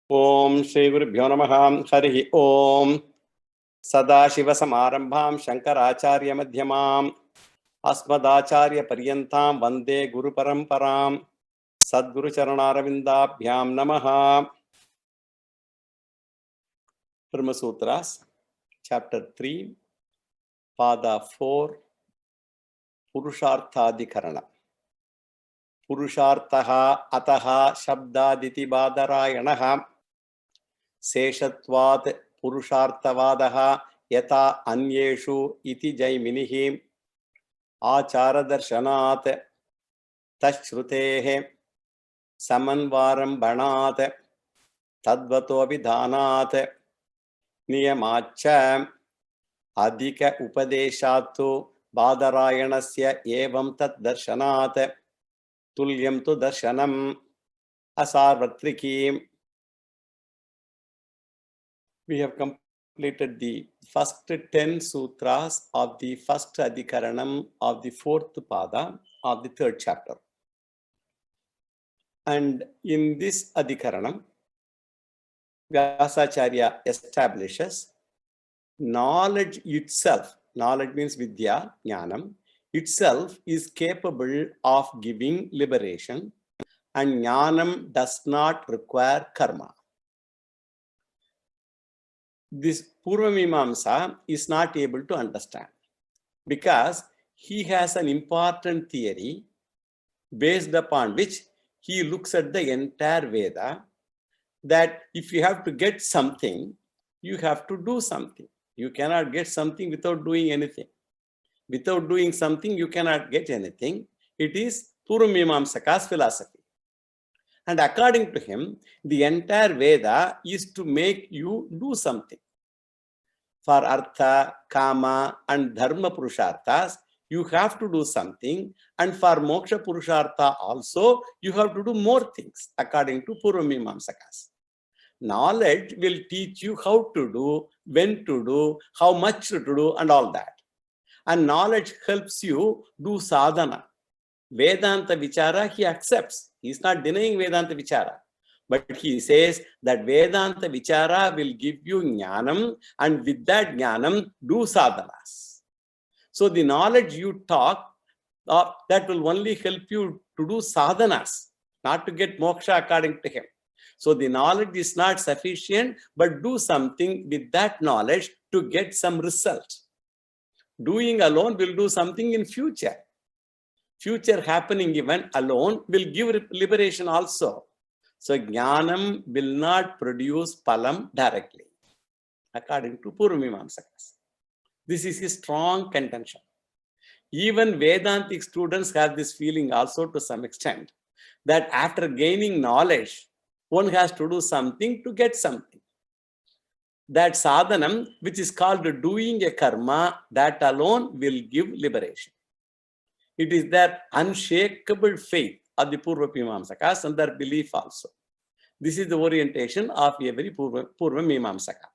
Om Shri Gurubhyo Namaha. Harihi Om. Sadashivasamārambhām Shankarācārya Madhyamām Asmadācārya Paryantāṃ Vande Guru Paramparām Sadguru Charanāravindābhyām Namaha. Brahma Sutras, Chapter 3, Pada 4, Purusharthādikarana. Purusharthaha ataha shabdaditi badarayanaha seshatvat purushartavadaha yata anyeshu iti jaiminihi acharadarshanaat tashrutehe samanvaram banat tadvato abhidhanat niyamacha adhika upadeshatu badarayanasya evam tat darshanat tulyam tu darshanam asarvatrikim. We have completed the first 10 sutras of the first adhikaranam of the fourth pada of the third chapter. And in this adhikaranam, Vyasacharya establishes knowledge itself. Knowledge means vidya, jnanam, itself is capable of giving liberation, and jnanam does not require karma. This Purvamimamsa is not able to understand because he has an important theory based upon which he looks at the entire Veda, that if you have to get something, you have to do something. You cannot get something without doing anything. Without doing something, you cannot get anything. It is Purvamimamsaka's philosophy. And according to him, the entire Veda is to make you do something. For Artha, Kama and Dharma Purusharthas, you have to do something. And for Moksha Purushartha also, you have to do more things, according to Purvamimamsakas. Knowledge will teach you how to do, when to do, how much to do, and all that. And knowledge helps you do sadhana. Vedanta Vichara he accepts. He is not denying Vedanta Vichara. But he says that Vedanta Vichara will give you jnanam, and with that jnanam, do sadhanas. So the knowledge you talk, that will only help you to do sadhanas, not to get moksha according to him. So the knowledge is not sufficient, but do something with that knowledge to get some result. Doing alone will do something in future. Future happening event alone will give liberation also. So jnanam will not produce palam directly, according to Purvamimamsakas. This is a strong contention. Even Vedantic students have this feeling also to some extent, that after gaining knowledge, one has to do something to get something. That sadhanam, which is called doing a karma, that alone will give liberation. It is their unshakable faith of the Purvamimamsakas and their belief also. This is the orientation of every Purvamimamsaka.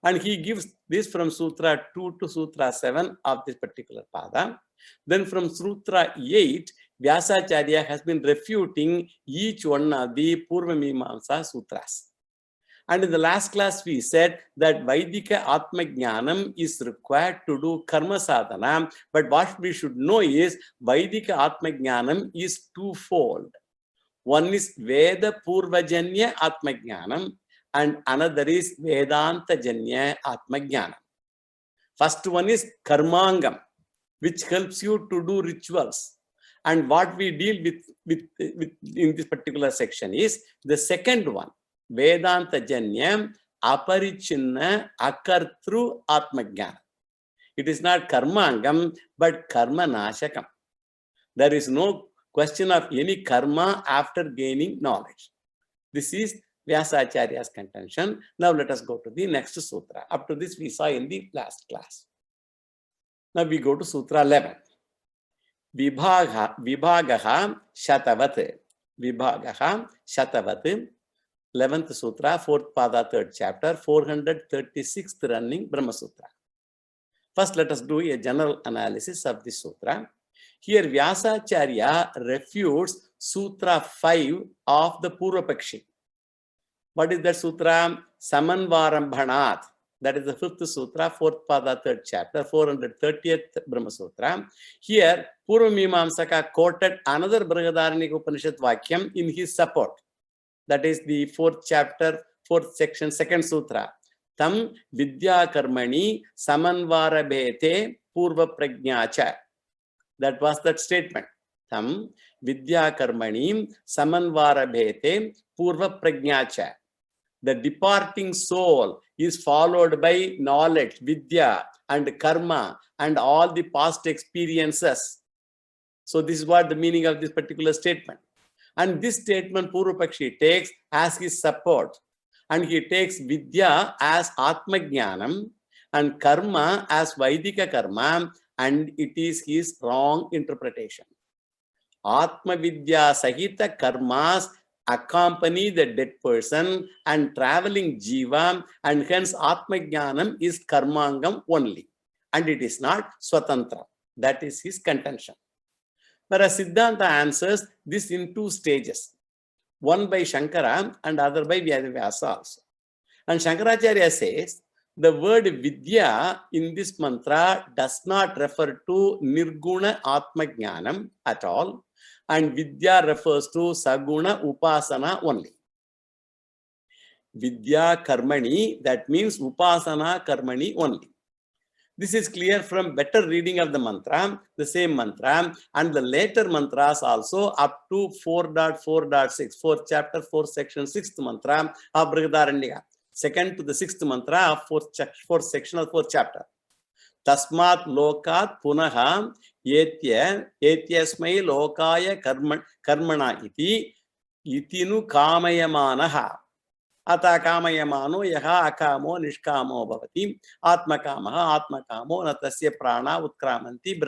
And he gives this from Sutra 2 to Sutra 7 of this particular pada. Then from Sutra 8, Vyasacharya has been refuting each one of the Purvamimamsa sutras. And in the last class, we said that Vaidika Atma Jnanam is required to do karma sadhana. But what we should know is Vaidika Atma Jnanam is twofold. One is Veda Purvajanya Atma Jnanam, and another is Vedanta Janya Atma Jnanam. First one is Karmangam, which helps you to do rituals. And what we deal with in this particular section is the second one, Vedanta Janyam Aparichinna Akartru Atmajnana. It is not Karmangam, but Karma Nashakam. There is no question of any karma after gaining knowledge. This is Vyasacharya's contention. Now let us go to the next sutra. Up to this we saw in the last class. Now we go to Sutra 11. Vibhagaha Shatavat. Vibhagaha Shatavat. 11th Sutra, 4th Pada, 3rd chapter, 436th running Brahma Sutra. First, let us do a general analysis of this sutra. Here, Vyasacharya refutes Sutra 5 of the Purvapakshi. What is that sutra? Samanvarambhanat. That is the 5th sutra, 4th pada, 3rd chapter, 430th Brahma Sutra. Here, Purvamimamsaka quoted another Brihadaranyaka Upanishad Vakyam in his support. That is the 4th chapter, 4th section, 2nd sutra. Tam vidya karmani samanvarabhete purva prajnacha. That was that statement. Tam vidya karmani samanvarabhete purva prajnacha. The departing soul is followed by knowledge, vidya, and karma, and all the past experiences. So this is what the meaning of this particular statement. And this statement Purvapakshi takes as his support. And he takes vidya as Atma Jnanam and karma as Vaidika karma, and it is his wrong interpretation. Atma Vidya Sahita karmas accompany the dead person and traveling jiva, and hence Atma Jnanam is karmangam only, and it is not swatantra. That is his contention. Whereas Siddhanta answers this in 2 stages, one by Shankara and other by Vyasa also. And Shankaracharya says the word Vidya in this mantra does not refer to Nirguna Atma Jnanam at all, and Vidya refers to Saguna Upasana only. Vidya Karmani, that means Upasana Karmani only. This is clear from better reading of the mantra, the same mantra, and the later mantras also up to 4.4.6, 4th chapter, 4th section, 6th mantra of Brihadaranyaka. 2nd to the 6th mantra of 4th section of 4th chapter. Tasmat lokat punaha etyasmai lokaya karmana iti itinu kamayamanaha. Ata kamayamano yaha akamo nishkamo bhavati atmakamaha atmakamo natasya prana utkramanti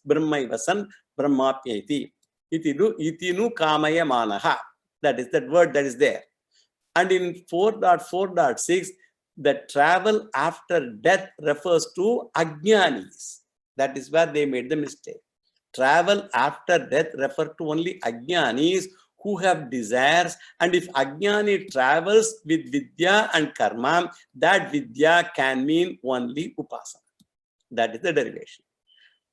brahmaivasan brahmapyati. Itinu kamayamanaha. That is that word that is there. And in 4.4.6, the travel after death refers to Ajnanis. That is where they made the mistake. Travel after death refers to only Ajnanis who have desires, and if Ajnani travels with Vidya and Karma, that Vidya can mean only Upasana. That is the derivation.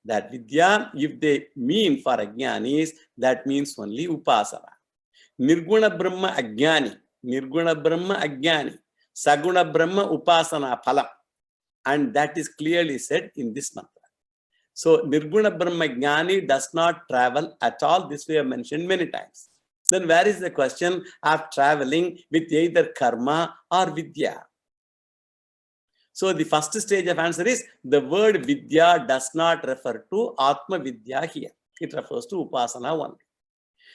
That Vidya, if they mean for Ajnanis, that means only Upasana. Nirguna Brahma Ajnani. Nirguna Brahma Ajnani, Saguna Brahma Upasana Phala. And that is clearly said in this mantra. So Nirguna Brahma Jnani does not travel at all. This we have mentioned many times. Then where is the question of traveling with either karma or vidya? So the first stage of answer is the word vidya does not refer to Atma Vidya here. It refers to Upasana only.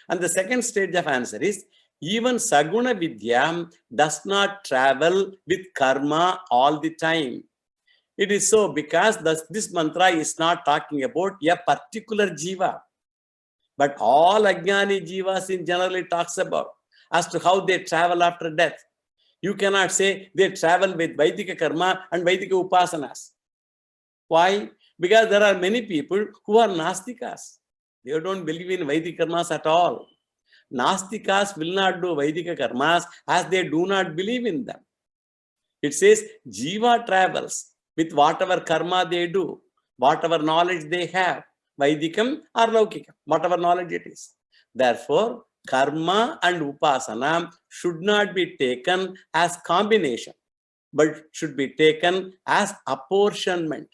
And the second stage of answer is even Saguna Vidya does not travel with karma all the time. It is so because this mantra is not talking about a particular jiva, but all Ajnani jivas in general it talks about as to how they travel after death. You cannot say they travel with Vaidika karma and Vaidika upasanas. Why? Because there are many people who are Nastikas. They don't believe in Vaidika karmas at all. Nastikas will not do Vaidika karmas as they do not believe in them. It says Jiva travels with whatever karma they do, whatever knowledge they have, Vaidikam or Laukikam, whatever knowledge it is. Therefore, karma and upasana should not be taken as combination, but should be taken as apportionment.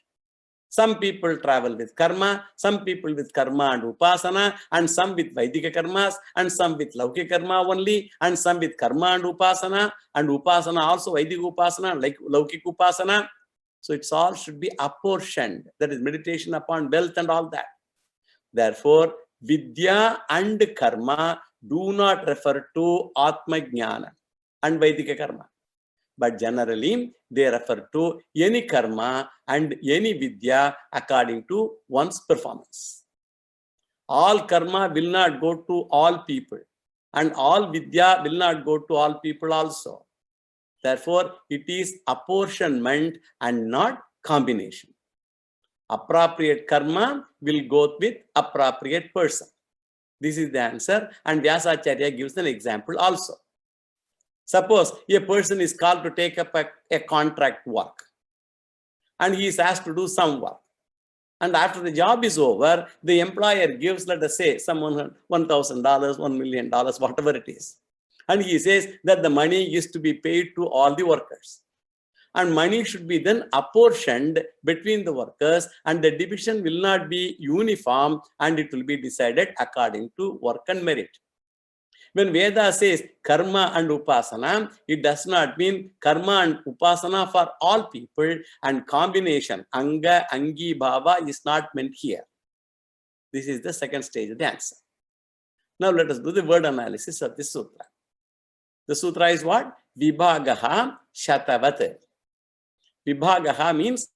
Some people travel with karma, some people with karma and upasana, and some with Vaidika karmas, and some with Laukika karma only, and some with karma and upasana also Vaidika upasana, like Laukika upasana. So it's all should be apportioned. That is meditation upon wealth and all that. Therefore, Vidya and karma do not refer to Atma Jnana and Vaidika karma. But generally, they refer to any karma and any vidya according to one's performance. All karma will not go to all people, and all vidya will not go to all people also. Therefore, it is apportionment and not combination. Appropriate karma will go with appropriate person. This is the answer, and Vyasacharya gives an example also. Suppose a person is called to take up a contract work and he is asked to do some work. And after the job is over, the employer gives, let us say, someone $1,000, $1 million, whatever it is. And he says that the money is to be paid to all the workers. And money should be then apportioned between the workers, and the division will not be uniform, and it will be decided according to work and merit. When Veda says karma and upasana, it does not mean karma and upasana for all people, and combination anga, angi, bhava is not meant here. This is the second stage of the answer. Now let us do the word analysis of this sutra. The sutra is what? Vibhagaha shatavat. Vibhagaha means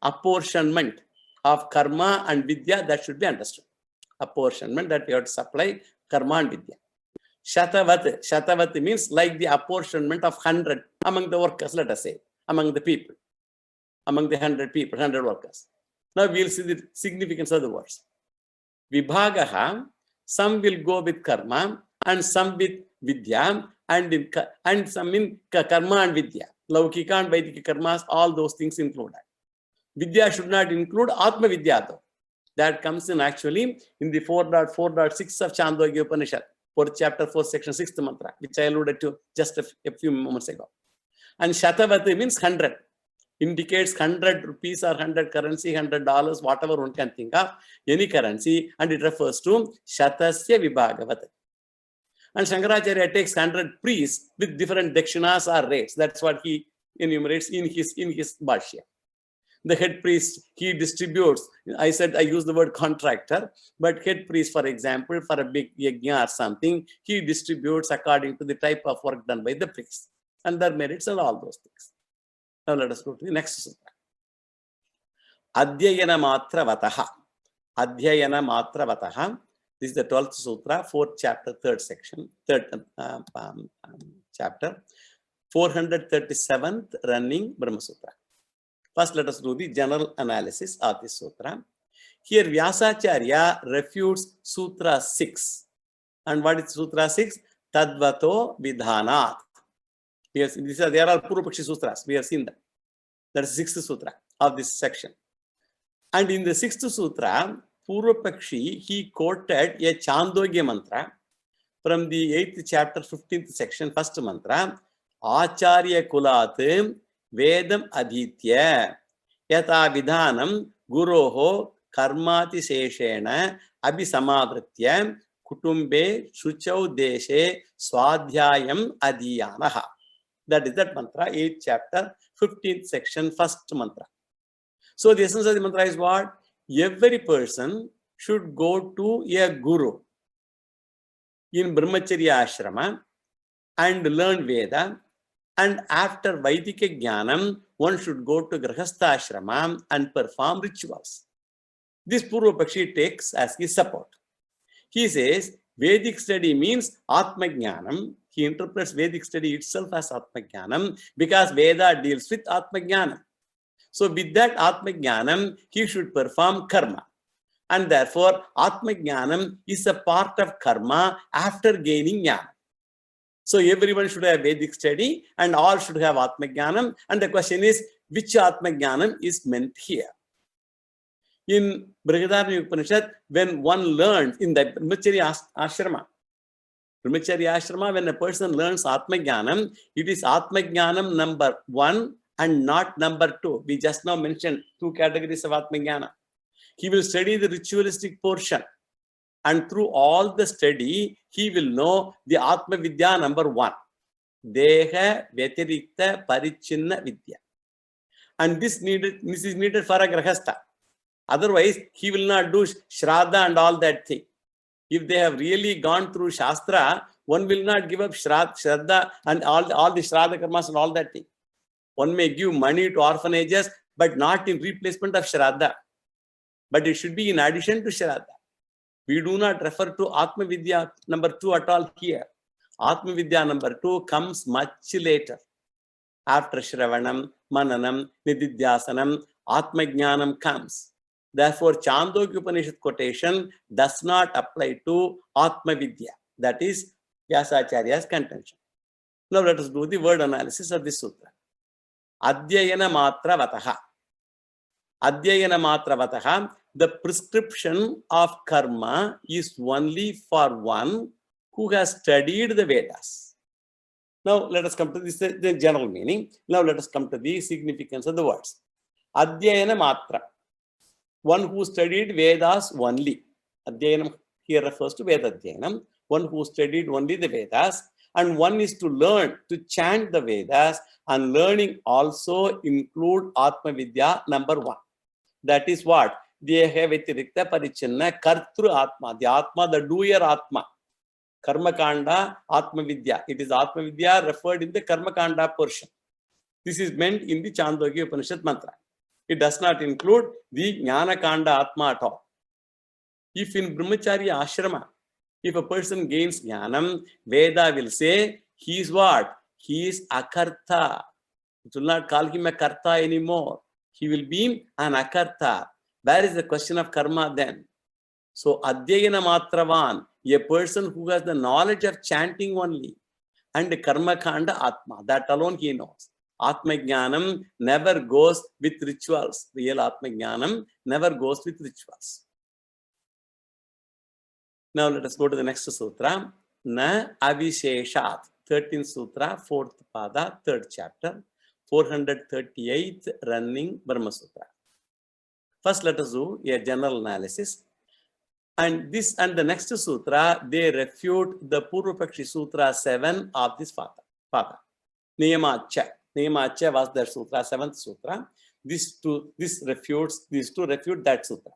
apportionment of karma and vidya, that should be understood. Apportionment, that we have to supply karma and vidya. Shatavat. Shatavat means like the apportionment of 100 among the workers, let us say, among the people, among the 100 people, 100 workers. Now we'll see the significance of the words. Vibhagaha, some will go with karma and some with vidya, and some in karma and vidya. Laukika and Vaidika karmas, all those things included. Vidya should not include Atma Vidya though. That comes in actually in the 4.4.6 of Chandogya Upanishad, 4th chapter, 4th section, 6th mantra, which I alluded to just a few moments ago. And Shatavati means 100. Indicates 100 rupees or 100 currency, $100, whatever one can think of, any currency, and it refers to Shatasya Vibhagavat. And Shankaracharya takes 100 priests with different dakshinas or rates. That's what he enumerates in his Bhashya. The head priest, he distributes, I use the word contractor, but head priest, for example, for a big yajna or something, he distributes according to the type of work done by the priest and their merits and all those things. Now let us go to the next sutra. Adhyayana matravataha. Adhyayana matravataha. This is the 12th sutra, 4th chapter, 3rd section, 3rd chapter, 437th running Brahma Sutra. First, let us do the general analysis of this sutra. Here, Vyasacharya refutes Sutra 6. And what is Sutra 6? Tadvato Vidhanat. Yes, they are all Purupakshi Sutras. We have seen that. That is the 6th sutra of this section. And in the 6th sutra, Purupakshi, he quoted a Chandogya mantra from the 8th chapter, 15th section, first mantra. Acharya kulat vedam aditya yata vidhanam guroho karmati seshena abhisamavritya kutumbe shuchau deshe swadhyayam adiyanaha. That is that mantra, 8th chapter, 15th section, first mantra. So the essence of the mantra is what? Every person should go to a guru in Brahmacharya ashrama and learn Veda, and after Vaidika Jnanam, one should go to Grahastha ashrama and perform rituals. This Purupakshi takes as his support. He says Vedic study means Atma Jnanam. He interprets Vedic study itself as Atma Jnanam because Veda deals with Atma Jnanam. So with that Atma Jnanam, he should perform karma. And therefore, Atma Jnanam is a part of karma after gaining Jnana. So everyone should have Vedic study and all should have Atma Jnanam. And the question is, which Atma Jnanam is meant here? In Brihadaranyaka Upanishad, when one learns in the Brahmacharya ashrama, when a person learns Atma Jnanam, it is Atma Jnanam number 1 and not number 2. We just now mentioned 2 categories of Atma Jnana. He will study the ritualistic portion, and through all the study, he will know the Atma Vidya number 1. Deha Vyatirikta Parichinna Vidya. And this is needed for a Grahastha. Otherwise, he will not do Shraddha and all that thing. If they have really gone through Shastra, one will not give up Shraddha and all the Shraddha karmas and all that thing. One may give money to orphanages, but not in replacement of Shraddha. But it should be in addition to Shraddha. We do not refer to Atma Vidya number 2 at all here. Atma Vidya number 2 comes much later. After Shravanam, Mananam, Nididhyasanam, Atma Jnanam comes. Therefore, Chandogya Upanishad quotation does not apply to Atma Vidya. That is Vyasacharya's contention. Now let us do the word analysis of this sutra. Adhyayana matravataha. Adhyayana matravataha. The prescription of karma is only for one who has studied the Vedas. Now let us come to this, the general meaning. Now let us come to the significance of the words. Adhyayana matra. One who studied Vedas only. Adhyayanam here refers to Veda Adhyayanam. One who studied only the Vedas. And one is to learn, to chant the Vedas. And learning also include Atma Vidya, number one. That is what? Deha Vitirikta Parichanna Kartru Atma. The Atma, the doer Atma. Karma Kanda, Atma Vidya. It is Atma Vidya referred in the Karma Kanda portion. This is meant in the Chandogya Upanishad mantra. It does not include the Jnana Kanda Atma at all. If in Brahmacharya Ashrama, if a person gains Jnanam, Veda will say, he is what? He is Akarta. It will not call him a Karta anymore. He will be an Akarta. Where is the question of karma then? So, Adhyayana Matravan, a person who has the knowledge of chanting only, and Karma Kanda Atma, that alone he knows. Atma Jnanam never goes with rituals. Real Atma Jnanam never goes with rituals. Now let us go to the next sutra. Na Avisheshat. 13th sutra, 4th pada, 3rd chapter, 438th running Brahma Sutra. First let us do a general analysis. And this and the next sutra, they refute the Purvapakshi Sutra 7 of this pada. Niyamacha. Niyamacha was the sutra, 7th sutra. These two refute that sutra.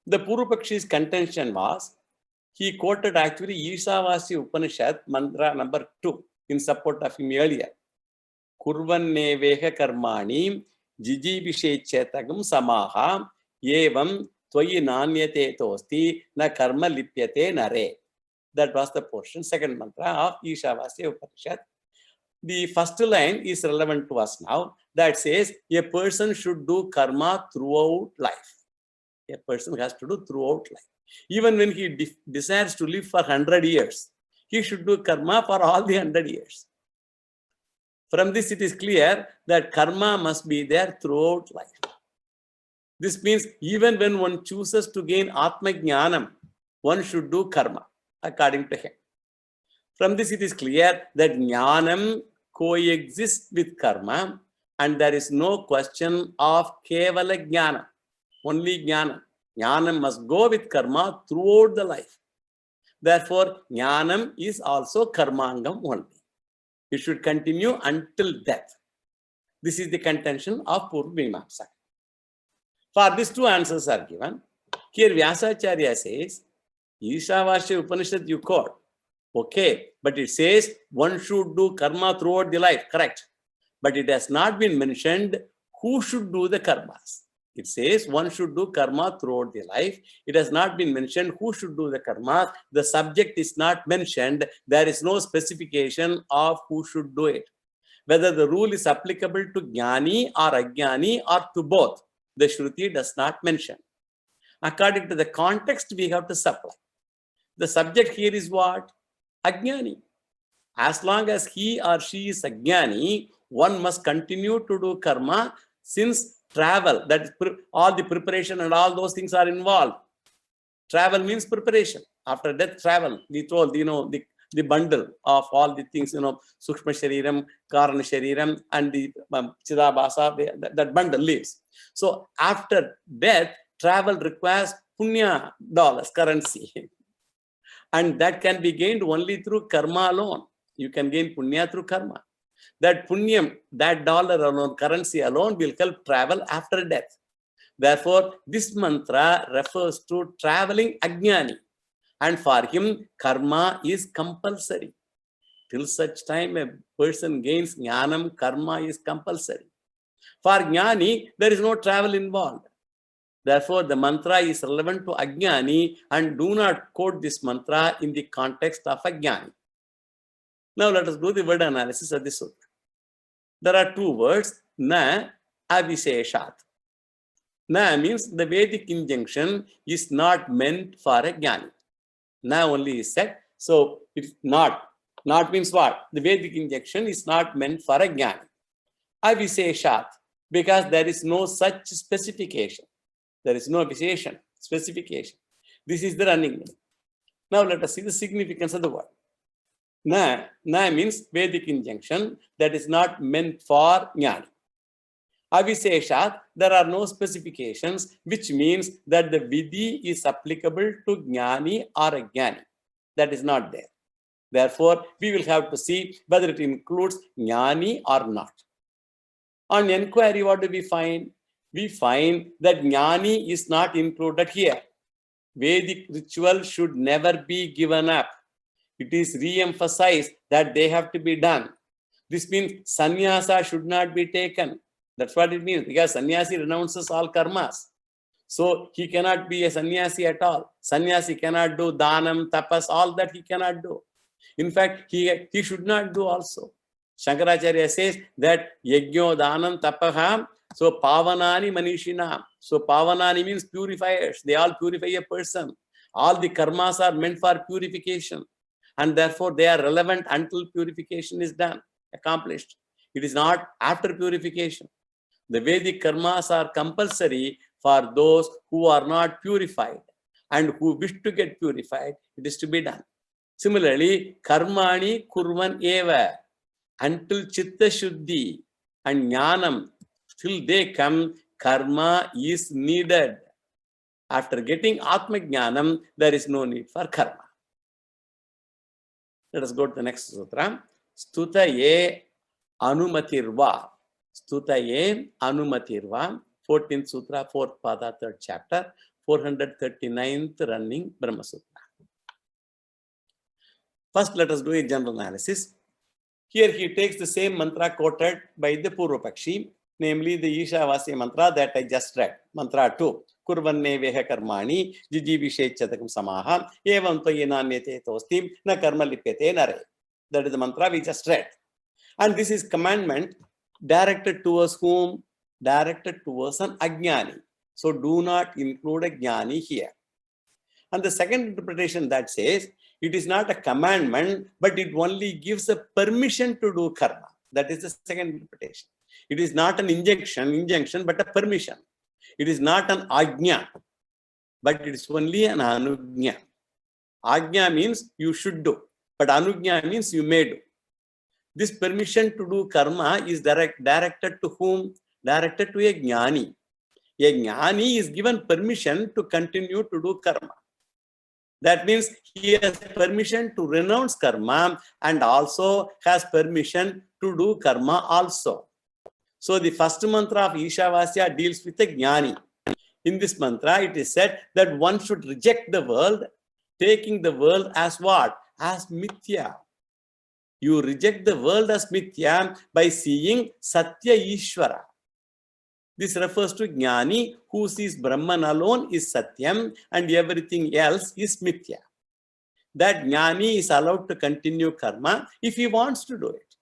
The Purvapakshi's contention was, he quoted actually Ishavasya Upanishad mantra number 2 in support of him earlier. Kurvanneveha karmani jijibishechetagam samaha evam tvayi nanyate tosti na karma lipyate nare. That was the portion, second mantra of Ishavasya Upanishad. The first line is relevant to us now. That says a person should do karma throughout life. A person has to do throughout life. Even when he desires to live for 100 years, he should do karma for all the 100 years. From this, it is clear that karma must be there throughout life. This means even when one chooses to gain Atma Jnanam, one should do karma, according to him. From this, it is clear that Jnanam coexists with karma, and there is no question of Kevala Jnana, only Jnana. Jnanam must go with karma throughout the life. Therefore, Jnanam is also karmangam only. It should continue until death. This is the contention of Purvamimamsa. For these two answers are given. Here Vyasacharya says, Ishavasya Upanishad you quote. Okay, but it says one should do karma throughout the life, correct. But it has not been mentioned who should do the karmas. It says one should do karma throughout the life. It has not been mentioned who should do the karma. The subject is not mentioned. There is no specification of who should do it. Whether the rule is applicable to Jnani or Ajnani or to both, the Shruti does not mention. According to the context, we have to supply. The subject here is what? Ajnani. As long as he or she is Ajnani, one must continue to do karma since travel, that is all the preparation and all those things are involved. Travel means preparation. After death, travel. We told, the bundle of all the things, Sukshma Shariram, Karana Shariram, and the Chidabhasa, that bundle leaves. So after death, travel requires punya dollars, currency. And that can be gained only through karma alone. You can gain punya through karma. That punyam, that dollar alone, currency alone will help travel after death. Therefore, this mantra refers to traveling Ajnani. And for him, karma is compulsory. Till such time a person gains jnanam, karma is compulsory. For jnani, there is no travel involved. Therefore, the mantra is relevant to Ajnani, and do not quote this mantra in the context of Ajnani. Now let us do the word analysis of this sutra. There are two words, na, avisheshat. Na means the Vedic injunction is not meant for a jnani. Na only is said, so it's not Not means what? The Vedic injunction is not meant for a jnani. Avisheshat, because there is no such specification. There is no visheshan, specification. This is the running name. Now let us see the significance of the word. Na means Vedic injunction that is not meant for jnani. Avisheshat, there are no specifications, which means that the vidhi is applicable to jnani or a jnani. That is not there. Therefore, we will have to see whether it includes jnani or not. On inquiry, what do we find? We find that jnani is not included here. Vedic ritual should never be given up. It is re-emphasized that they have to be done. This means sannyasa should not be taken. That's what it means, because sannyasi renounces all karmas. So he cannot be a sannyasi at all. Sannyasi cannot do dhanam, tapas, all that he cannot do. In fact, he should not do also. Shankaracharya says that yajno dhanam tapaham, so pavanani manishina. So pavanani means purifiers. They all purify a person. All the karmas are meant for purification. And therefore, they are relevant until purification is done, accomplished. It is not after purification. The Vedic karmas are compulsory for those who are not purified and who wish to get purified. It is to be done. Similarly, karmani kurvan eva, until chitta shuddhi and jnanam, till they come, karma is needed. After getting atma jnanam, there is no need for karma. Let us go to the next sutra. Stutaye anumatirva. Stutaye anumatirva. 14th sutra, 4th pada, 3rd chapter, 439th running Brahma Sutra. First, let us do a general analysis. Here he takes the same mantra quoted by the Purva Pakshi, namely the Ishavasya mantra that I just read. Mantra 2. Kurvanne veha karmani jijivishechatakam samaha evam toyenanyate tostim na karma lipyate nare. That is the mantra we just read. And this is commandment directed towards whom? Directed towards an ajnani. So do not include a jnani here. And the second interpretation that says, it is not a commandment, but it only gives a permission to do karma. That is the second interpretation. It is not an injunction, but a permission. It is not an ajna, but it is only an anugnya. Ajna means you should do, but anugnya means you may do. This permission to do karma is directed to whom? Directed to a jnani. A jnani is given permission to continue to do karma. That means he has permission to renounce karma and also has permission to do karma also. So the first mantra of Ishavasya deals with a jnani. In this mantra, it is said that one should reject the world, taking the world as what? As mithya. You reject the world as mithya by seeing Satya Ishvara. This refers to jnani who sees Brahman alone is Satyam and everything else is mithya. That jnani is allowed to continue karma if he wants to do it.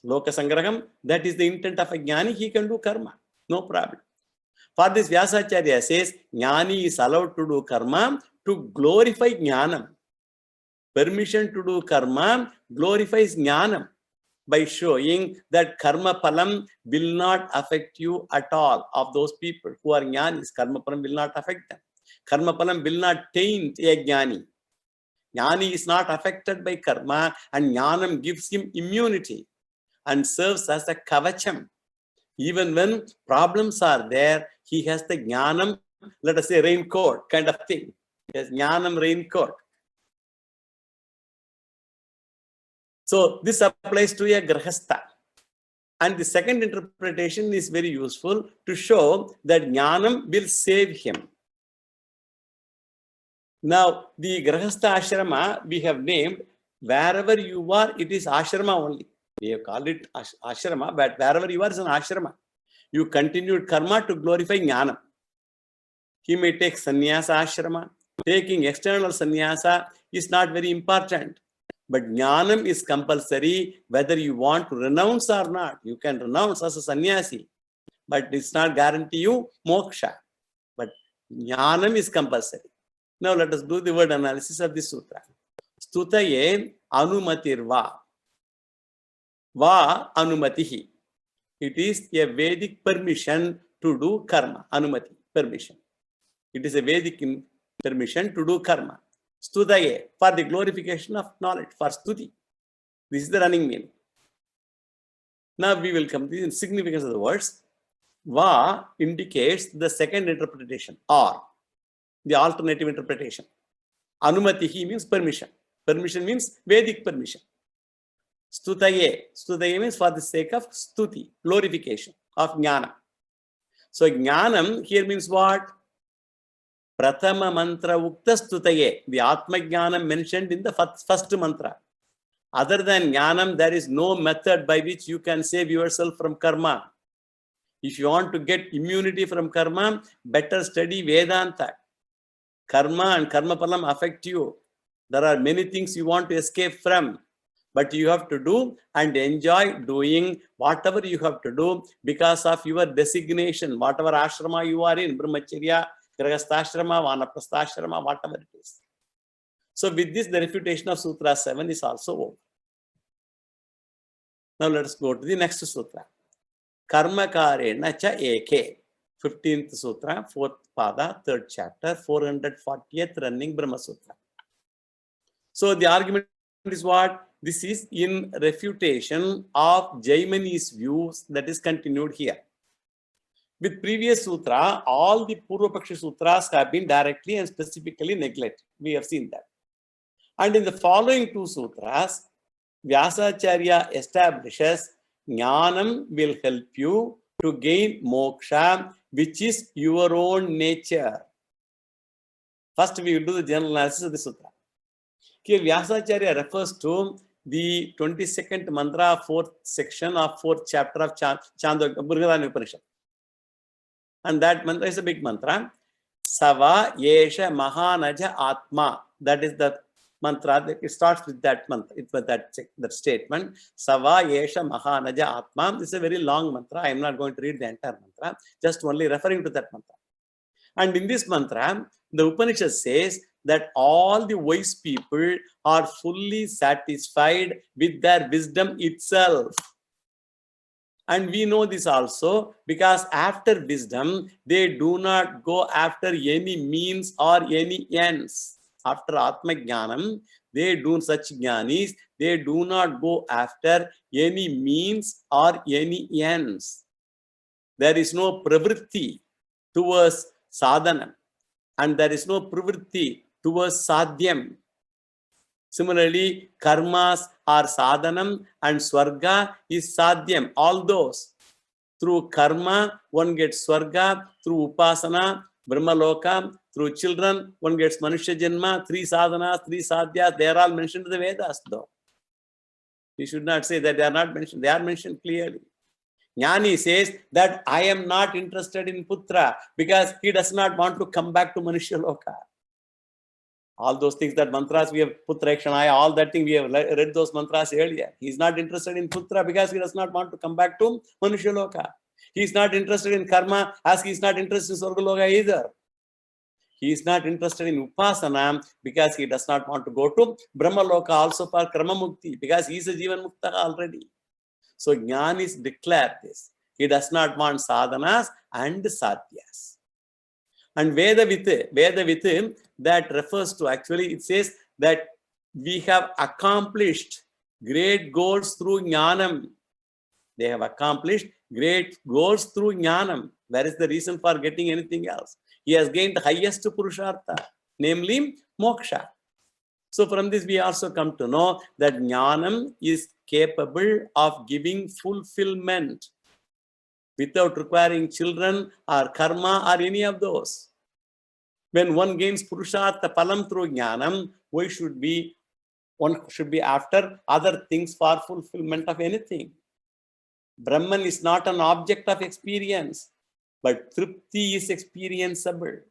Loka Sangraham, that is the intent of a jnani, he can do karma, no problem. For this, Vyasacharya says, jnani is allowed to do karma to glorify jnanam. Permission to do karma glorifies jnanam by showing that karma palam will not affect you at all. Of those people who are jnanis, karma palam will not affect them. Karma palam will not taint a jnani. Jnani is not affected by karma and jnanam gives him immunity and serves as a kavacham. Even when problems are there, he has the jnanam, let us say raincoat kind of thing. He has jnanam raincoat. So this applies to a grahastha. And the second interpretation is very useful to show that jnanam will save him. Now, the grahastha ashrama we have named, wherever you are, it is ashrama only. We have called it ashrama, but wherever you are is an ashrama. You continued karma to glorify jnanam. He may take sannyasa ashrama. Taking external sannyasa is not very important. But jnanam is compulsory whether you want to renounce or not. You can renounce as a sannyasi, but it's not guarantee you moksha. But jnanam is compulsory. Now let us do the word analysis of this sutra. Stutaye anumatirva. Va anumatihi. It is a Vedic permission to do karma. Anumati, permission. It is a Vedic permission to do karma. Studaye, for the glorification of knowledge, for stuti. This is the running meaning. Now we will come to the significance of the words. Va indicates the second interpretation, or the alternative interpretation. Anumatihi means permission. Permission means Vedic permission. Stutaye. Stutaye means for the sake of stuti, glorification of jnana. So jnanam here means what? Prathama mantra ukta stutaye. The Atma jnanam mentioned in the first mantra. Other than jnanam, there is no method by which you can save yourself from karma. If you want to get immunity from karma, better study Vedanta. Karma and karma palam affect you. There are many things you want to escape from, but you have to do and enjoy doing whatever you have to do because of your designation, whatever ashrama you are in, brahmacharya, grahastha-ashrama, vanaprastha-ashrama, whatever it is. So with this, the refutation of Sutra 7 is also over. Now let us go to the next sutra. Karma karena cha eke. 15th sutra, 4th pada, 3rd chapter, 440th running Brahma Sutra. So the argument is what? This is in refutation of Jaimini's views that is continued here. With previous sutra, all the Purva-Paksha sutras have been directly and specifically neglected. We have seen that. And in the following two sutras, Vyasacharya establishes Jnanam will help you to gain moksha, which is your own nature. First, we will do the general analysis of the sutra. Here, Vyasacharya refers to the 22nd mantra, 4th section of 4th chapter of Chandogya Upanishad. And that mantra is a big mantra. Sava Yesha Mahanaja Atma. That is the mantra. It starts with that mantra. It's with that statement. Sava Yesha Mahanaja Atma. This is a very long mantra. I am not going to read the entire mantra. Just only referring to that mantra. And in this mantra, the Upanishad says that all the wise people are fully satisfied with their wisdom itself. And we know this also because after wisdom, they do not go after any means or any ends. After Atma Jnanam, they do such jnanis, they do not go after any means or any ends. There is no pravritti towards sadhana, and there is no pravritti towards sadhyam. Similarly, karmas are sadhanam and swarga is sadhyam. All those. Through karma, one gets swarga. Through upasana, brahmaloka. Through children, one gets manusya janma. 3 sadhanas, 3 sadhyas. They are all mentioned in the Vedas though. You should not say that they are not mentioned. They are mentioned clearly. Jnani says that I am not interested in putra because he does not want to come back to manusya loka. All those things, that mantras we have, putra ekshanaya, all that thing we have read those mantras earlier. He is not interested in putra because he does not want to come back to manusya loka. He is not interested in karma as he is not interested in swarga loka either. He is not interested in upasana because he does not want to go to brahma loka also for karma mukti because he is a jivan mukta already. So Jnanis declared this. He does not want sadhanas and sadhyas. And Vedavit, that refers to, actually it says that we have accomplished great goals through Jnanam. They have accomplished great goals through Jnanam. Where is the reason for getting anything else? He has gained the highest Purushartha, namely moksha. So from this we also come to know that Jnanam is capable of giving fulfillment without requiring children or karma or any of those. When one gains Purushartha Palam through Jnanam, one should be after other things for fulfillment of anything. Brahman is not an object of experience, but Tripti is experienceable.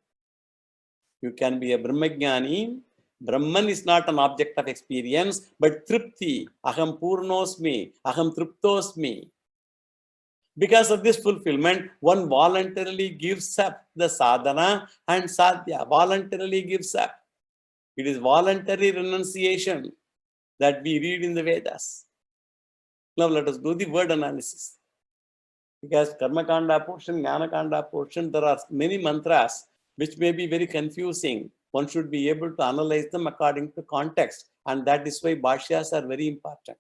You can be a Brahmajnani. Brahman is not an object of experience, but Tripti, Aham Purnosmi, Aham Triptosmi. Because of this fulfillment, one voluntarily gives up the sadhana and sadhya, voluntarily gives up. It is voluntary renunciation that we read in the Vedas. Now let us do the word analysis. Because Karma Kanda portion, Jnana Kanda portion, there are many mantras which may be very confusing. One should be able to analyze them according to context. And that is why bhashyas are very important.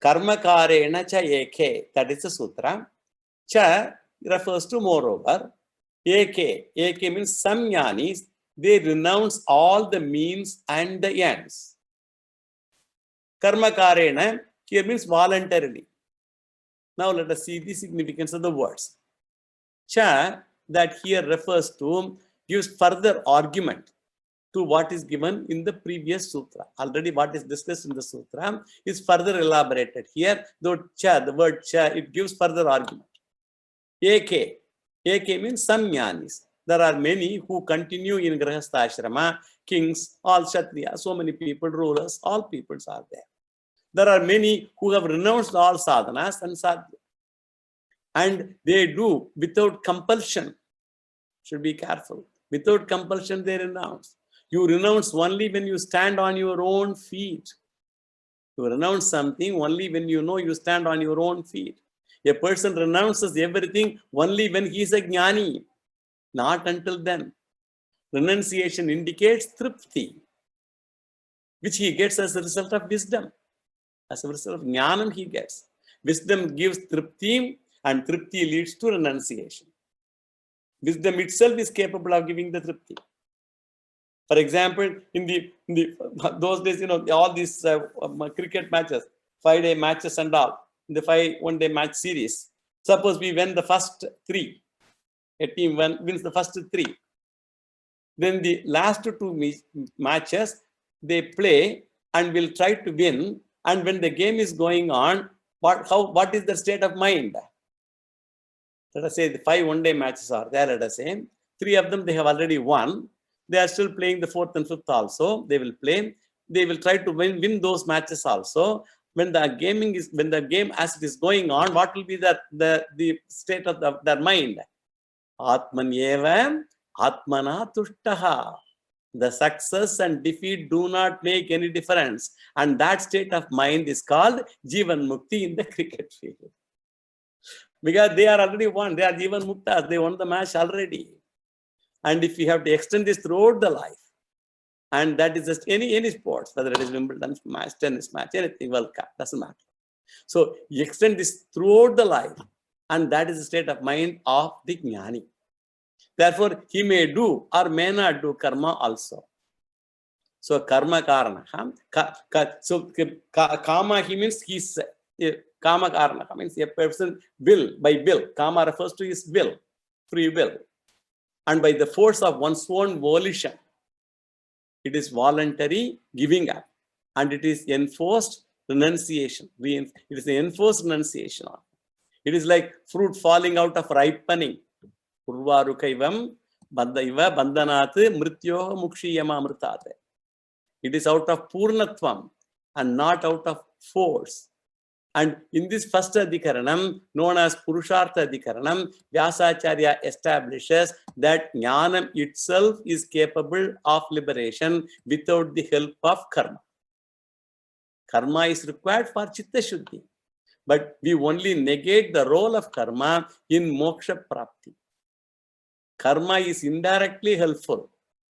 Karma karena cha eke, that is the sutra. Cha refers to moreover. Eke means some jnanis, they renounce all the means and the ends. Karma karena here means voluntarily. Now let us see the significance of the words. Cha, that here refers to, gives further argument to what is given in the previous sutra. Already what is discussed in the sutra is further elaborated here. Though cha, the word cha, it gives further argument. Eke means some jnanis. There are many who continue in Grahastha Ashrama, kings, all Kshatriyas, so many people, rulers, all peoples are there. There are many who have renounced all sadhanas and sadhya. And they do without compulsion. Should be careful. Without compulsion, they renounce. You renounce only when you stand on your own feet. You renounce something only when you know you stand on your own feet. A person renounces everything only when he is a jnani. Not until then. Renunciation indicates tripti, which he gets as a result of wisdom. As a result of jnanam he gets. Wisdom gives tripti, and tripti leads to renunciation. Wisdom itself is capable of giving the tripti. For example, in those days, all these cricket matches, 5-day matches and all, in the 1-day match series. Suppose we win the first 3. A team wins the first 3. Then the last 2 matches, they play and will try to win. And when the game is going on, what is their state of mind? Let us say the 5 1-day matches are there, let us say. 3 of them they have already won. They are still playing the 4th and 5th also. They will play. They will try to win those matches also. When the game as it is going on, what will be the state of their mind? Atmanyeva Atmana Tushtaha. The success and defeat do not make any difference. And that state of mind is called Jivan Mukti in the cricket field. Because they are already won. They are Jivan Muktas. They won the match already. And if you have to extend this throughout the life, and that is just any sports, whether it is Wimbledon match, tennis match, anything, World Cup, doesn't matter. So you extend this throughout the life, and that is the state of mind of the jnani. Therefore, he may do or may not do karma also. So karma karana. So kama, he means he's kama karana. Means a person will, by will. Kama refers to his will, free will. And by the force of one's own volition, it is voluntary giving up. And it is enforced renunciation. It is the enforced renunciation. It is like fruit falling out of ripening. Urvarukaivam bandaiva bandanat mrityoha mukshiyama amritate. It is out of purnatvam and not out of force. And in this first adhikaranam, known as Purushartha adhikaranam, Vyasacharya establishes that jnanam itself is capable of liberation without the help of karma. Karma is required for chitta shuddhi. But we only negate the role of karma in moksha prapti. Karma is indirectly helpful,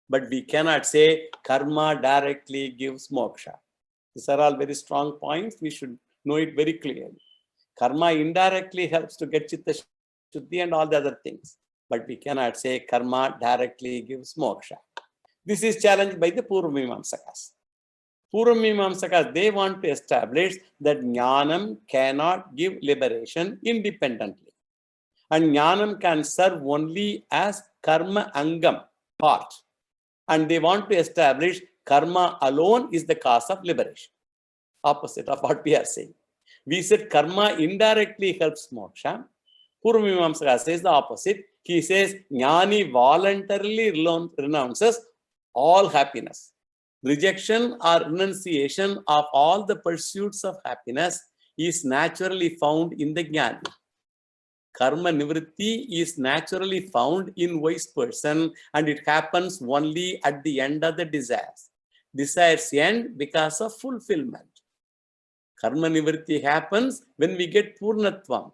but we cannot say karma directly gives moksha. These are all very strong points. We should know it very clearly. Karma indirectly helps to get chitta shuddhi and all the other things, but we cannot say karma directly gives moksha. This is challenged by the Purvamimamsakas. Purvamimamsakas, they want to establish that jnanam cannot give liberation independently. And jnanam can serve only as karma angam, part. And they want to establish karma alone is the cause of liberation. Opposite of what we are saying. We said karma indirectly helps moksha. Purvamimamsaka says the opposite. He says jnani voluntarily renounces all happiness. Rejection or renunciation of all the pursuits of happiness is naturally found in the jnani. Karma nivritti is naturally found in wise person, and it happens only at the end of the desires. Desires end because of fulfillment. Karma nivritti happens when we get purnatvam,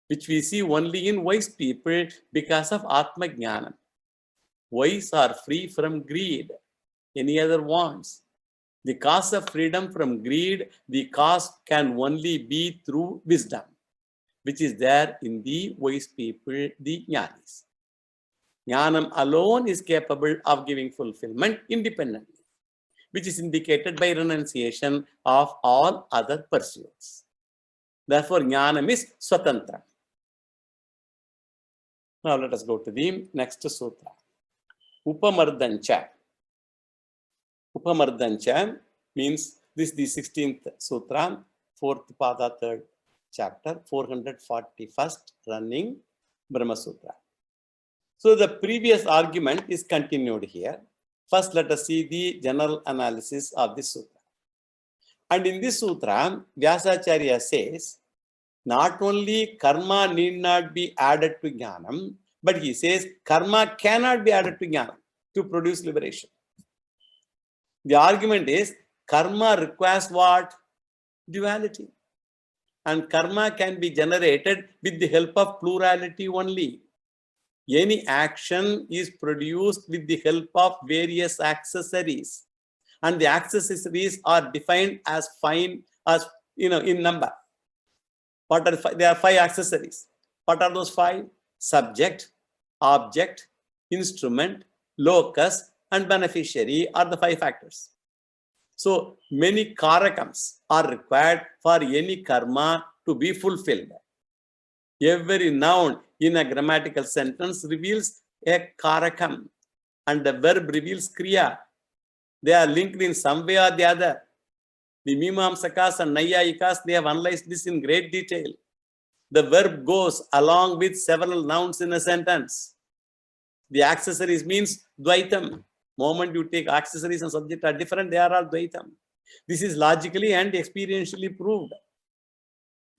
which we see only in wise people because of Atma Jnanam. Wise are free from greed, any other wants. The cause of freedom from greed, the cause can only be through wisdom, which is there in the wise people, the jnanis. Jnanam alone is capable of giving fulfillment independently, which is indicated by renunciation of all other pursuits. Therefore, jnanam is swatantra. Now let us go to the next sutra. Upamardancha. Upamardancha means this is the 16th sutra, 4th pada, 3rd chapter, 441st running Brahma Sutra. So the previous argument is continued here. First, let us see the general analysis of this sutra. And in this sutra, Vyasacharya says, not only karma need not be added to jnanam, but he says karma cannot be added to jnanam to produce liberation. The argument is karma requires what? Duality. And karma can be generated with the help of plurality only. Any action is produced with the help of various accessories. And the accessories are defined as in number. What are there are 5 accessories. What are those 5? Subject, object, instrument, locus, and beneficiary are the 5 factors. So many karakams are required for any karma to be fulfilled. Every noun in a grammatical sentence reveals a karakam, and the verb reveals kriya. They are linked in some way or the other. The Mimamsakas and Nayayikas, they have analyzed this in great detail. The verb goes along with several nouns in a sentence. The accessories means dvaitam. Moment you take accessories and subject are different, they are all dvaitam. This is logically and experientially proved.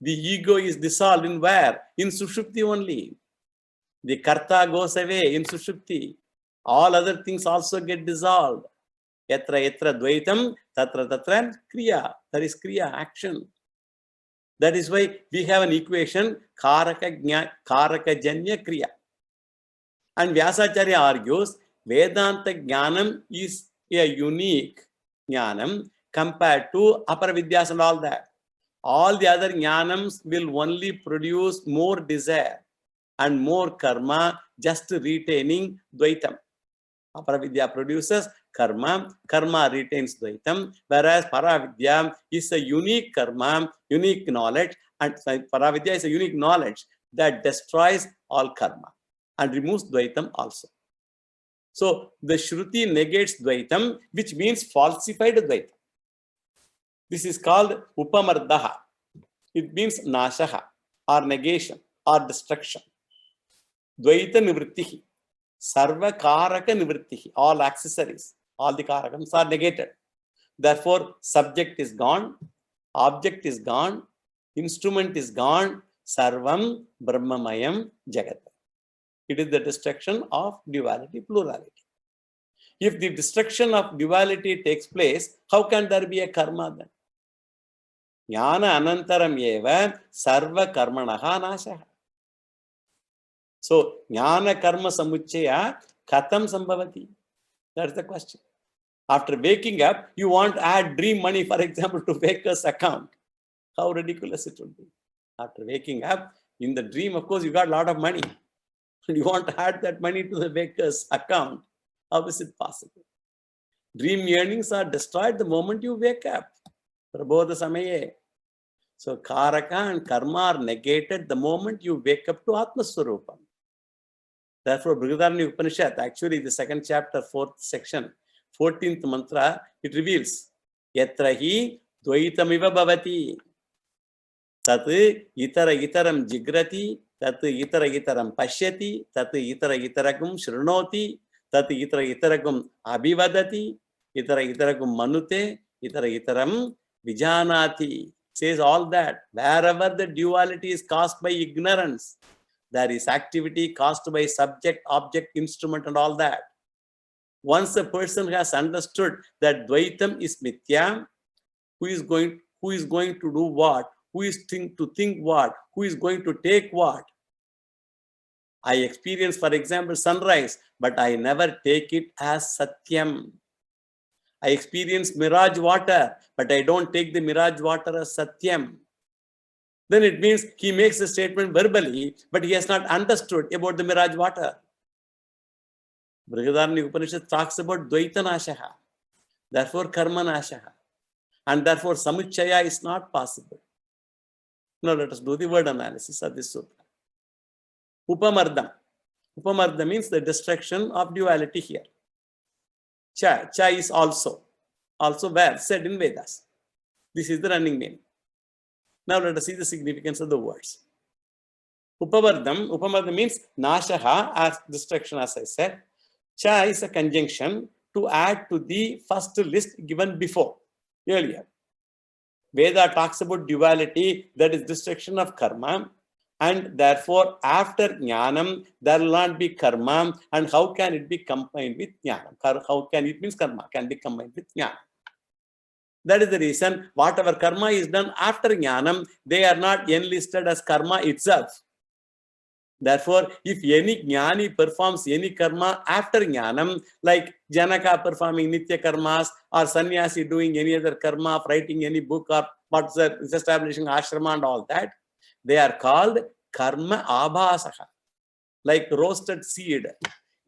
The ego is dissolved in where? In Sushupti only. The karta goes away in Sushupti. All other things also get dissolved. Yatra yatra dvaitam, tatra tatra kriya. That is kriya, action. That is why we have an equation, karaka janya kriya. And Vyasacharya argues, Vedanta jnanam is a unique jnanam compared to aparavidyas and all that. All the other jnanams will only produce more desire and more karma, just retaining dvaitam. Aparavidya produces karma, karma retains dvaitam, whereas paravidya is a unique karma, unique knowledge, and paravidya is a unique knowledge that destroys all karma and removes dvaitam also. So the Shruti negates dvaitam, which means falsified dvaitam. This is called upamardaha. It means nashaha, or negation, or destruction. Dvaita nivrittihi. Sarva karaka nivrittihi. All accessories, all the karakams are negated. Therefore, subject is gone, object is gone, instrument is gone, sarvam brahmamayam jagat. It is the destruction of duality, plurality. If the destruction of duality takes place, how can there be a karma then? Jnana anantaram eva sarva karmanaha nashaha. So, jnana karma samuchaya katam sambhavati? That's the question. After waking up, you want to add dream money, for example, to Baker's account. How ridiculous it would be. After waking up, in the dream, of course, you got a lot of money. You want to add that money to the Baker's account. How is it possible? Dream earnings are destroyed the moment you wake up. Prabodha samaye. So, karaka and karma are negated the moment you wake up to Atma Swarupam. Therefore, Brihadaranyaka Upanishad, actually the 2nd chapter, 4th section, 14th mantra, it reveals, Yatrahi dvaitamiva bhavati. Tat itara itaram jigrati, tat itara itaram pashyati, tat itara itaragum shrunoti, tat itara itaragum abhivadati, itara itaragum manute, itara itaram vijanati. says all that. Wherever the duality is caused by ignorance, there is activity caused by subject, object, instrument, and all that. Once a person has understood that Dvaitam is Mithya, who is going to do what, who is to think what, who is going to take what. I experience, for example, sunrise, but I never take it as Satyam. I experience mirage water, but I don't take the mirage water as Satyam. Then it means he makes a statement verbally, but he has not understood about the mirage water. Brihadaranyaka Upanishad talks about Dvaita Nashaha, therefore Karma Nashaha, and therefore Samuchaya is not possible. Now let us do the word analysis of this sutra. Upamardam. Upamardam means the destruction of duality here. Cha. Cha is also where? Said in Vedas. This is the running meaning. Now let us see the significance of the words. Upamardam means Nashaha, as destruction, as I said. Cha is a conjunction to add to the first list given before, earlier. Veda talks about duality, that is destruction of karma, and therefore after jnanam there will not be karma, and how can it be combined with jnanam? How can it means karma can be combined with jnanam? That is the reason whatever karma is done after jnanam, they are not enlisted as karma itself. Therefore, if any jnani performs any karma after jnanam, like Janaka performing nitya karmas, or sannyasi doing any other karma of writing any book, or what's establishing ashrama and all that, they are called karma abhasaha, like roasted seed.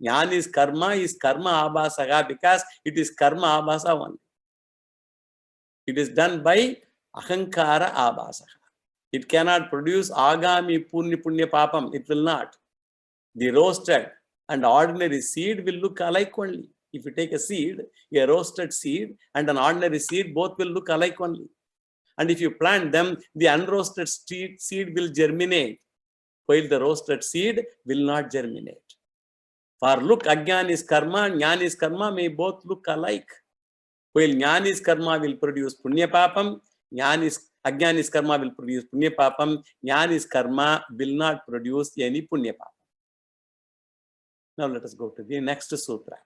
Jnani's karma is karma abhasaha because it is karma abhasa only. It is done by ahankara abhasaha. It cannot produce agami punya papam. It will not. The roasted and ordinary seed will look alike only. If you take a seed, a roasted seed and an ordinary seed, both will look alike only. And if you plant them, the unroasted seed will germinate, while the roasted seed will not germinate. For look, Ajnana is karma and Jnana is karma may both look alike. While Jnana is karma will produce punya papam, Ajnana is karma will produce punya papam, Jnana is karma will not produce any punya papam. Now let us go to the next sutra.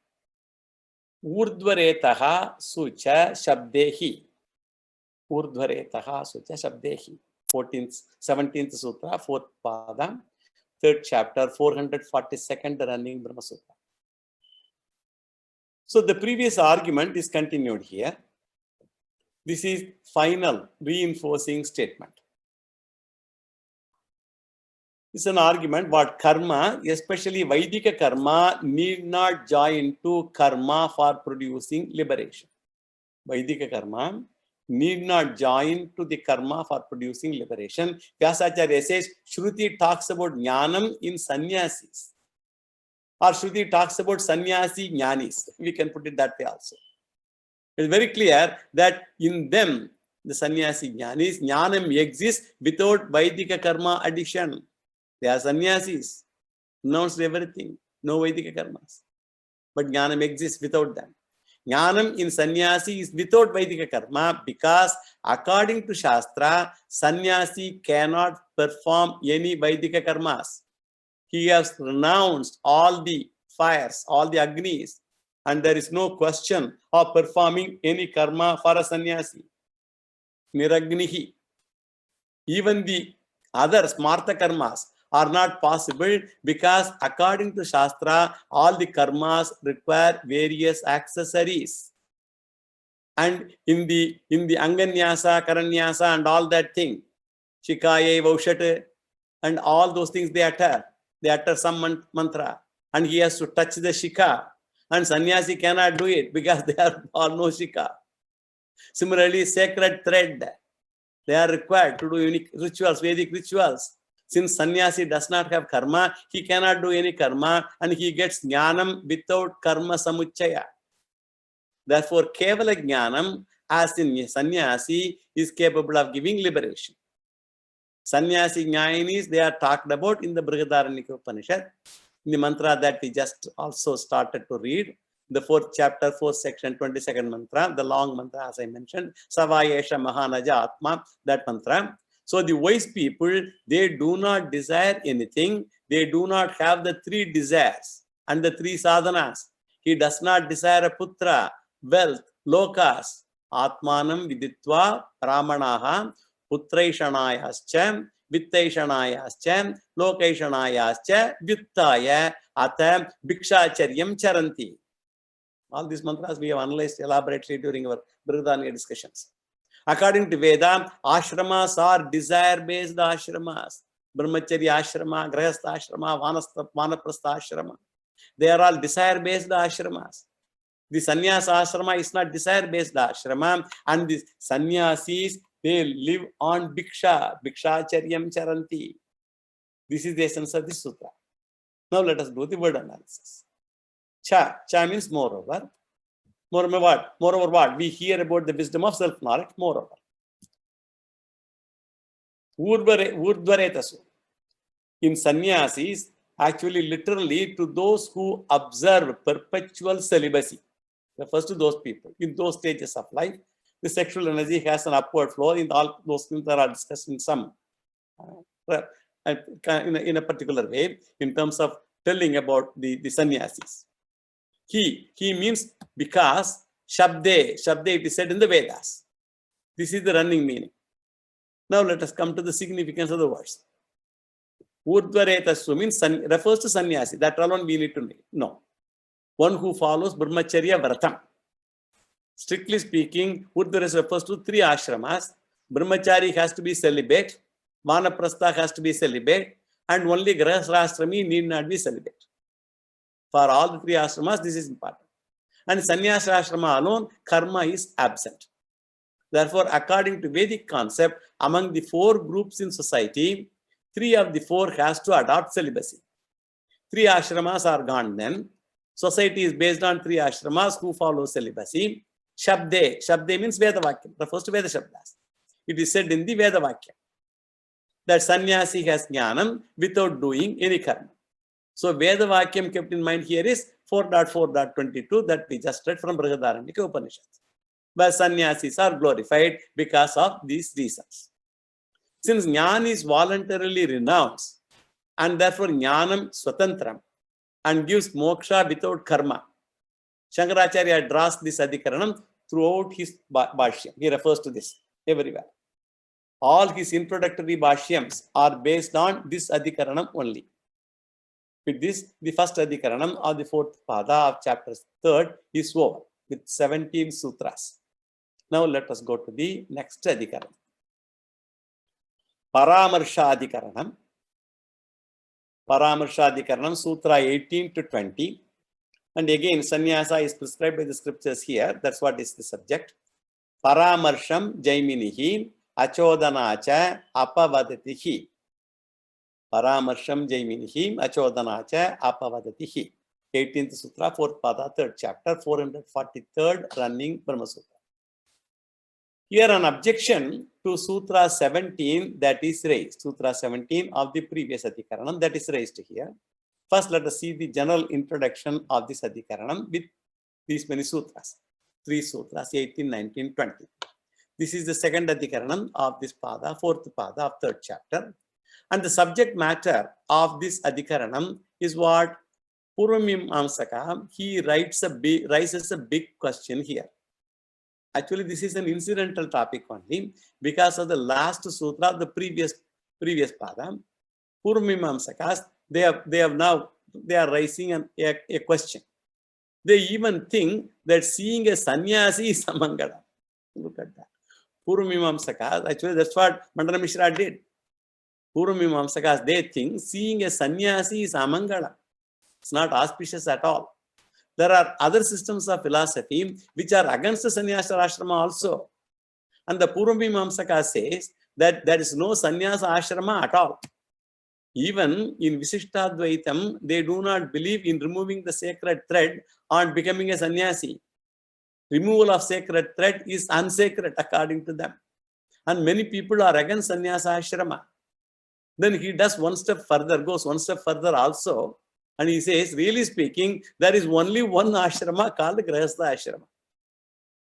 Urdhvaretaha sucha shabdehi. Urdhvaretaha sucha shabdehi. 17th sutra, 4th pada, 3rd chapter, 442nd running Brahma Sutra. So the previous argument is continued here. This is final reinforcing statement. It's an argument what karma, especially Vaidika karma, need not join to karma for producing liberation. Vaidika karma need not join to the karma for producing liberation. Vyasacharya says, Shruti talks about jnanam in sannyasis. Or Shruti talks about sannyasi jnanis. We can put it that way also. It's very clear that in them, the sannyasi jnanis, jnanam exists without Vaidika karma addition. They are sannyasis, announced everything, no Vaidika karmas. But jnanam exists without them. Jnanam in sannyasi is without Vaidika karma because according to Shastra, sannyasi cannot perform any Vaidika karmas. He has renounced all the fires, all the agnis, and there is no question of performing any karma for a sannyasi. Niragnihi. Even the other smartha karmas are not possible because according to Shastra, all the karmas require various accessories. And in the Anganyasa, Karanyasa and all that thing, Shikaye, Vaushate, and all those things they utter some mantra. And he has to touch the Shika. And sannyasi cannot do it because there are no Shika. Similarly, sacred thread, they are required to do unique rituals, Vedic rituals. Since sannyasi does not have karma, he cannot do any karma and he gets jnanam without karma samuchaya. Therefore, kevala jnanam, as in sannyasi, is capable of giving liberation. Sannyasi jnanis, they are talked about in the Brihadaranyaka Upanishad, in the mantra that we just also started to read. the 4th chapter, 4th section, 22nd mantra, the long mantra as I mentioned, Savayesha Mahanaja Atma, that mantra. So the wise people, they do not desire anything. They do not have the 3 desires and the 3 sadhanas. He does not desire a putra, wealth, lokas. Atmanam viditva ramanaha putraishanayascha vittaishanayascha lokaishanayascha vyuttaya ata bhikshacharyam charanti. All these mantras we have analyzed elaborately during our Brihadanya discussions. According to Veda, ashramas are desire-based ashramas. Brahmacharya ashrama, grahastha ashrama, vanaprastha ashrama. They are all desire-based ashramas. The sannyasa ashrama is not desire-based ashrama, and the sannyasis, they live on bhiksha, bhikshacharyam charanti. This is the essence of this sutra. Now let us do the word analysis. Cha means moreover. Moreover what? Moreover what? We hear about the wisdom of self-knowledge, moreover. Urdhvaretasu. In sannyasis, actually literally to those who observe perpetual celibacy. Refers to those people. In those stages of life, the sexual energy has an upward flow. In all those things that are discussed in some, in a particular way, in terms of telling about the sannyasis. He means because Shabde it is said in the Vedas. This is the running meaning. Now let us come to the significance of the words. Urdhvaretasu means refers to sannyasi. That alone we need to know. One who follows Brahmacharya Vratam. Strictly speaking, Urdhvaretasu refers to 3 ashramas. Brahmachari has to be celibate, Vanaprastha has to be celibate, and only Grahasthrashrami need not be celibate. For all the 3 ashramas, this is important. And sannyasa ashrama alone, karma is absent. Therefore, according to Vedic concept, among the 4 groups in society, 3 of the 4 has to adopt celibacy. 3 ashramas are gone then. Society is based on 3 ashramas who follow celibacy. Shabde means Veda Vakyam, refers to Veda Shabdas. It is said in the Veda Vakyam that sannyasi has jnanam without doing any karma. So Veda Vakyam kept in mind here is 4.4.22 that we just read from Brihadaranyaka Upanishads. But sannyasis are glorified because of these reasons. Since jnana is voluntarily renounced and therefore jnanam swatantram and gives moksha without karma, Shankaracharya draws this adhikaranam throughout his bhashyam. He refers to this everywhere. All his introductory bhashyams are based on this adhikaranam only. With this, the first adhikaranam of the 4th pada of chapter 3rd is over with 17 sutras. Now let us go to the next adhikaranam. Paramarsha adhikaranam, sutra 18 to 20. And again, sannyasa is prescribed by the scriptures here. That's what is the subject. Paramarsham jaiminihi achodanacha apavadatihi. Paramarsham jaiminihi achodanacha apavadatihi. 18th sutra, 4th pada, 3rd chapter, 443rd running Brahma Sutra. Here an objection to Sutra 17 that is raised. Sutra 17 of the previous adhikaranam that is raised here. First, let us see the general introduction of this adhikaranam with these many sutras. 3 sutras, 18, 19, 20. This is the second adhikaranam of this pada, 4th pada of 3rd chapter. And the subject matter of this adhikaranam is what Purvamimamsaka, he raises a big question here. Actually, this is an incidental topic only because of the last sutra of the previous pada. Purvamimamsakas, they are raising a question. They even think that seeing a sannyasi is amangala. Look at that. Purvamimamsakas, actually that's what Mandana Mishra did. Purvamimamsakas, they think seeing a sannyasi is amangala. It's not auspicious at all. There are other systems of philosophy which are against the sannyasa ashrama also. And the Purvamimamsaka says that there is no sannyasa ashrama at all. Even in Visishtadvaitam, they do not believe in removing the sacred thread on becoming a sannyasi. Removal of sacred thread is unsacred according to them. And many people are against sannyasa ashrama. Then he does goes one step further also. And he says, really speaking, there is only one ashrama called Grahastha ashrama.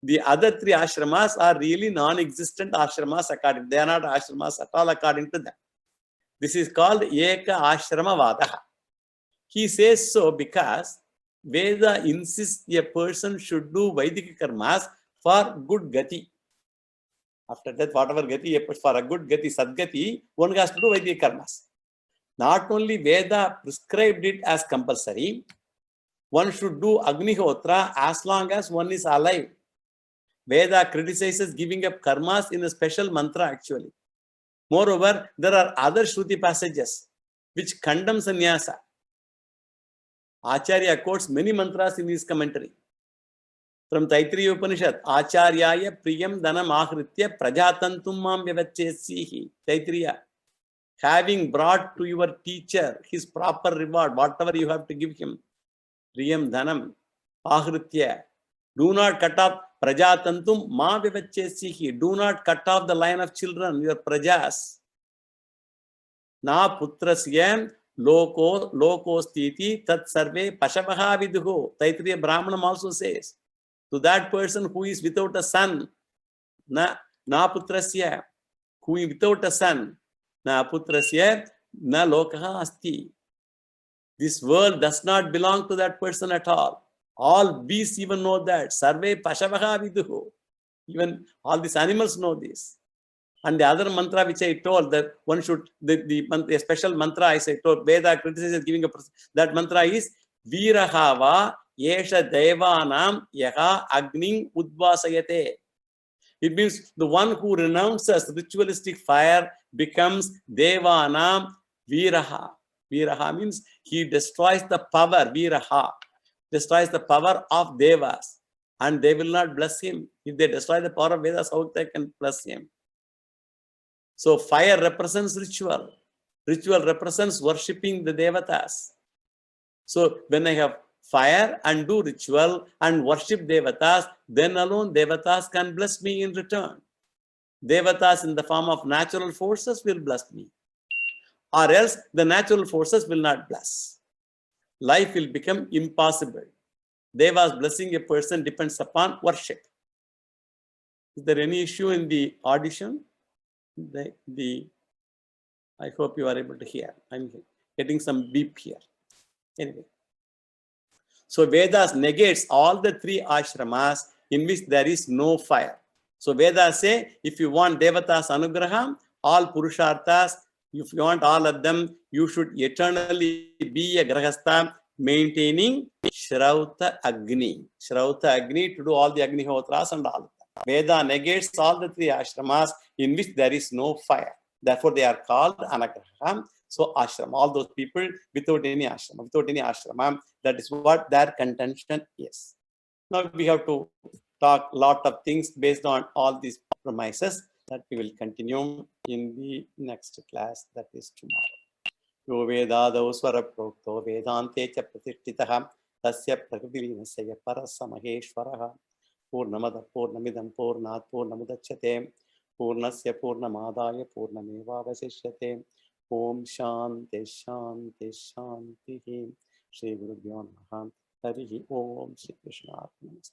The other three ashramas are really non-existent ashramas according. They are not ashramas at all according to them. This is called Eka Ashrama Vadaha. He says so because Veda insists a person should do Vedic karmas for good gati. After that, whatever gati, for a good gati, sadgati, one has to do Vedic karmas. Not only Veda prescribed it as compulsory, one should do Agnihotra as long as one is alive. Veda criticizes giving up karmas in a special mantra actually. Moreover, there are other Shruti passages which condemn sannyasa. Acharya quotes many mantras in his commentary. From Taittiriya Upanishad, Acharyaya priyam dhanam ahritya prajatantum mam vyavachesihi. Taittiriya, having brought to your teacher his proper reward, whatever you have to give him, priyam dhanam ahritya. Do not cut off prajatantum ma vyavachesihi. Do not cut off the line of children, your prajas. Na putrasya lokostiti tat sarve pashavaha viduho. Taittiriya Brahmanam also says, to that person who is without a son, na putrasya, who is without a son, na putrasya na lokaha asti. This world does not belong to that person at all. All beasts even know that. Sarve pashavaha viduho. Even all these animals know this. And the other mantra which I told that one should, the special mantra I said, told, Veda criticizes giving that mantra is Virahava Yesha Devanam Yaha Agning Udvasayate. It means the one who renounces ritualistic fire becomes Devanam Viraha. Viraha means he destroys the power, Viraha, destroys the power of Devas, and they will not bless him. If they destroy the power of Vedas, how they can bless him? So fire represents ritual. Ritual represents worshipping the Devatas. So when I have fire and do ritual and worship Devatas, then alone Devatas can bless me in return. Devatas in the form of natural forces will bless me. Or else the natural forces will not bless. Life will become impossible. Devas blessing a person depends upon worship. Is there any issue in the audition? I hope you are able to hear. I'm getting some beep here. Anyway. So Vedas negates all the three ashramas in which there is no fire. So Vedas say, if you want Devatas Anugraham, all Purusharthas, if you want all of them, you should eternally be a Grahastha maintaining Shrauta Agni. Shrauta Agni to do all the Agnihotras and all. Veda negates all the three ashramas in which there is no fire. Therefore, they are called anagraham. So, ashram, all those people without any ashrama, that is what their contention is. Now, we have to talk a lot of things based on all these premises that we will continue in the next class, that is tomorrow. Yo vedado swara prokto vedante cha pratishtitaha tasya prakritinasya parasamaheshwaraha Purnamada Purnamidam Purnat Purnamudachyate Purnasya Purnamadaya Purnamevavasishyate Om Shanti Shanti Shanti Shri Guru Bhyo Namaha Harihi Om Shri Krishna Arpanamastu.